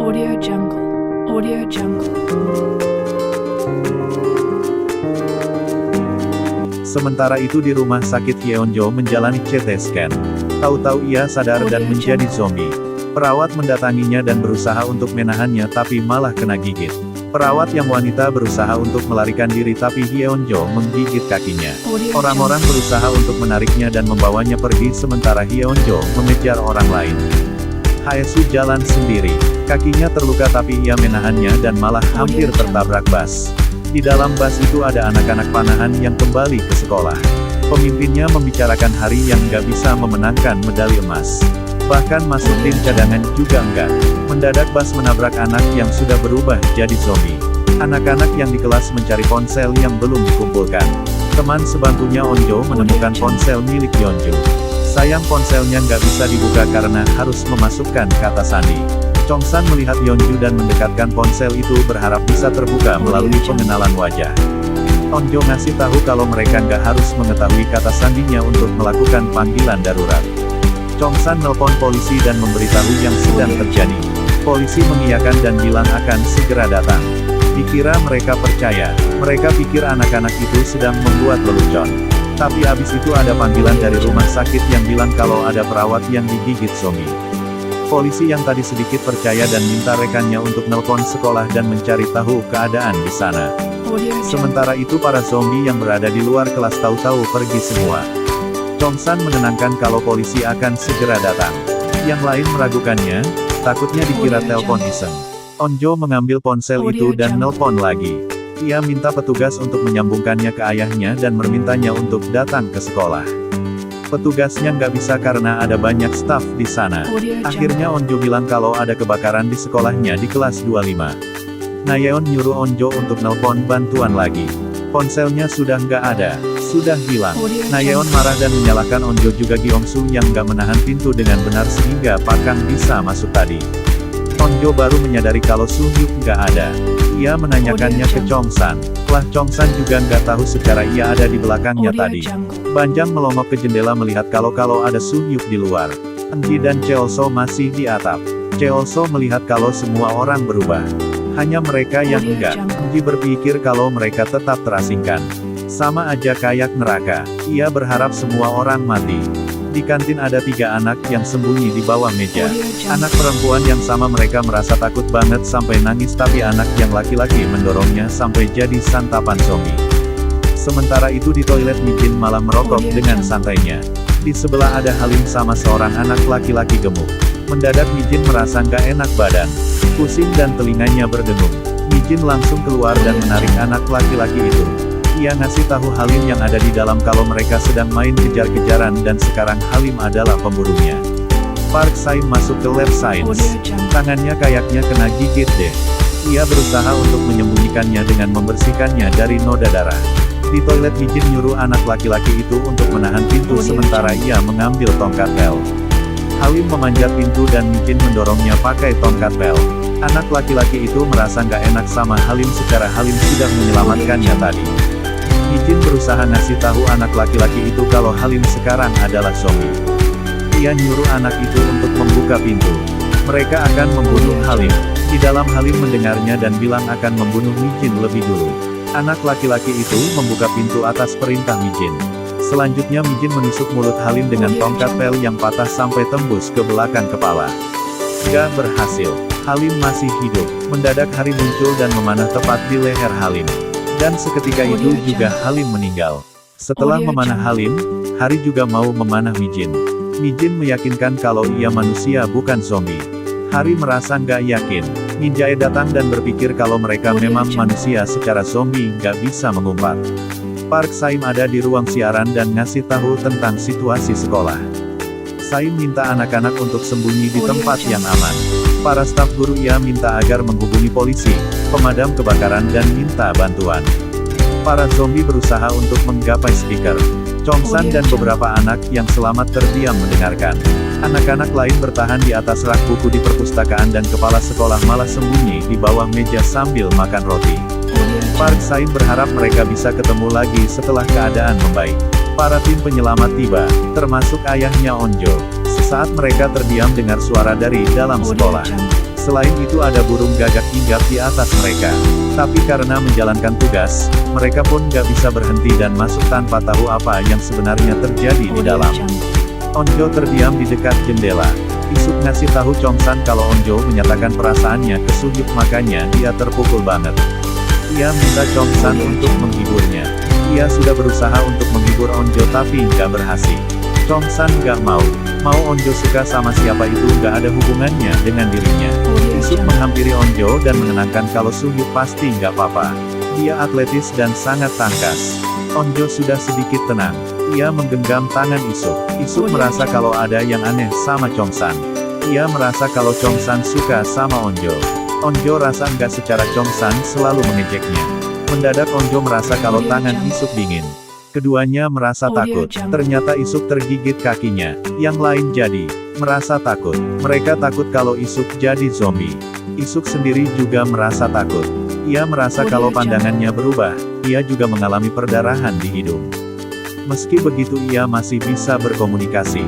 Audio Jungle. Audio Jungle. Sementara itu di rumah sakit Yeonjo menjalani CT scan. Tahu-tahu ia sadar dan menjadi zombie. Perawat mendatanginya dan berusaha untuk menahannya tapi malah kena gigit. Perawat yang wanita berusaha untuk melarikan diri tapi Yeonjo menggigit kakinya. Orang-orang berusaha untuk menariknya dan membawanya pergi sementara Yeonjo mengejar orang lain. Haesu jalan sendiri. Kakinya terluka tapi ia menahannya dan malah hampir tertabrak bus. Di dalam bus itu ada anak-anak panahan yang kembali ke sekolah. Pemimpinnya membicarakan hari yang nggak bisa memenangkan medali emas. Bahkan masuk tim cadangan juga enggak. Mendadak bus menabrak anak yang sudah berubah jadi zombie. Anak-anak yang di kelas mencari ponsel yang belum dikumpulkan. Teman sebangkunya Onjo menemukan ponsel milik Yeonju. Sayang ponselnya nggak bisa dibuka karena harus memasukkan kata sandi. Chongsan melihat Yeonju dan mendekatkan ponsel itu berharap bisa terbuka melalui pengenalan wajah. Onjo ngasih tahu kalau mereka nggak harus mengetahui kata sandinya untuk melakukan panggilan darurat. Chongsan nelpon polisi dan memberitahu yang sedang terjadi. Polisi mengiyakan dan bilang akan segera datang. Dikira mereka percaya. Mereka pikir anak-anak itu sedang membuat lelucon. Tapi abis itu ada panggilan dari rumah sakit yang bilang kalau ada perawat yang digigit zombie. Polisi yang tadi sedikit percaya dan minta rekannya untuk nelpon sekolah dan mencari tahu keadaan di sana. Sementara itu para zombie yang berada di luar kelas tahu-tahu pergi semua. Chongsan menenangkan kalau polisi akan segera datang. Yang lain meragukannya, takutnya dikira telepon iseng. Onjo mengambil ponsel itu dan nelpon lagi. Ia minta petugas untuk menyambungkannya ke ayahnya dan memintanya untuk datang ke sekolah. Petugasnya nggak bisa karena ada banyak staf di sana. Akhirnya Onjo bilang kalau ada kebakaran di sekolahnya di kelas 25. Nayeon nyuruh Onjo untuk nelpon bantuan lagi. Ponselnya sudah nggak ada, sudah hilang. Nayeon marah dan menyalahkan Onjo juga Gyeongsu yang nggak menahan pintu dengan benar sehingga Pakang bisa masuk tadi. Onjo baru menyadari kalau Suhyuk nggak ada. Ia menanyakannya ke Chongsan. Lah Chongsan juga nggak tahu secara ia ada di belakangnya tadi. Banjang melongok ke jendela melihat kalau ada Suhyuk di luar. Enji dan Cheolso masih di atap. Cheolso melihat kalau semua orang berubah. Hanya mereka yang enggak. Enji berpikir kalau mereka tetap terasingkan. Sama aja kayak neraka. Ia berharap semua orang mati. Di kantin ada 3 anak yang sembunyi di bawah meja. Anak perempuan yang sama mereka merasa takut banget sampai nangis tapi anak yang laki-laki mendorongnya sampai jadi santapan zombie. Sementara itu di toilet Mijin malah merokok dengan santainya. Di sebelah ada Halim sama seorang anak laki-laki gemuk. Mendadak Mijin merasa nggak enak badan. Pusing dan telinganya berdengung. Mijin langsung keluar dan menarik anak laki-laki itu. Ia ngasih tahu Halim yang ada di dalam kalau mereka sedang main kejar-kejaran dan sekarang Halim adalah pemburunya. Park Saim masuk ke lab science. Tangannya kayaknya kena gigit deh. Ia berusaha untuk menyembunyikannya dengan membersihkannya dari noda darah. Di toilet Mijin nyuruh anak laki-laki itu untuk menahan pintu sementara ia mengambil tongkat pel. Halim memanjat pintu dan Mijin mendorongnya pakai tongkat pel. Anak laki-laki itu merasa nggak enak sama Halim secara Halim sudah menyelamatkannya tadi. Mijin berusaha ngasih tahu anak laki-laki itu kalau Halim sekarang adalah zombie. Ia nyuruh anak itu untuk membuka pintu. Mereka akan membunuh Halim. Di dalam Halim mendengarnya dan bilang akan membunuh Mijin lebih dulu. Anak laki-laki itu membuka pintu atas perintah Mijin. Selanjutnya Mijin menusuk mulut Halim dengan tongkat pel yang patah sampai tembus ke belakang kepala. Gak berhasil. Halim masih hidup. Mendadak Hari muncul dan memanah tepat di leher Halim. Dan seketika itu juga Halim meninggal. Setelah memanah Halim, Hari juga mau memanah Mijin. Mijin meyakinkan kalau ia manusia bukan zombie. Hari merasa nggak yakin. Ninjae datang dan berpikir kalau mereka memang manusia secara zombie nggak bisa mengumpat. Park Saim ada di ruang siaran dan ngasih tahu tentang situasi sekolah. Saim minta anak-anak untuk sembunyi di tempat yang aman. Para staf guru ia minta agar menghubungi polisi, pemadam kebakaran dan minta bantuan. Para zombie berusaha untuk menggapai speaker. Chongsan dan beberapa anak yang selamat terdiam mendengarkan. Anak-anak lain bertahan di atas rak buku di perpustakaan dan kepala sekolah malah sembunyi di bawah meja sambil makan roti. Park Saim berharap mereka bisa ketemu lagi setelah keadaan membaik. Para tim penyelamat tiba, termasuk ayahnya Onjo. Sesaat mereka terdiam dengar suara dari dalam sekolah. Selain itu ada burung gagak hinggap di atas mereka. Tapi karena menjalankan tugas, mereka pun gak bisa berhenti dan masuk tanpa tahu apa yang sebenarnya terjadi di Audio dalam. Jungle. Onjo terdiam di dekat jendela. Isuk ngasih tahu Chongsan kalau Onjo menyatakan perasaannya ke Suhyuk, makanya dia terpukul banget. Ia minta Chongsan untuk menghiburnya. Ia sudah berusaha untuk menghibur Onjo tapi nggak berhasil. Chongsan nggak mau Onjo suka sama siapa itu nggak ada hubungannya dengan dirinya. Audio Isuk Jungle. menghampiri Onjo dan menenangkan kalau Suhyuk pasti nggak apa-apa. Dia atletis dan sangat tangkas. Onjo sudah sedikit tenang. Ia menggenggam tangan Isuk. Isuk merasa kalau ada yang aneh sama Chongsan. Ia merasa kalau Chongsan suka sama Onjo. Onjo rasa enggak secara Chongsan selalu mengejeknya. Mendadak Onjo merasa kalau tangan Isuk dingin. Keduanya merasa takut. Ternyata Isuk tergigit kakinya. Yang lain jadi merasa takut. Mereka takut kalau Isuk jadi zombie. Isuk sendiri juga merasa takut. Ia merasa kalau pandangannya berubah. Ia juga mengalami perdarahan di hidung. Meski begitu ia masih bisa berkomunikasi.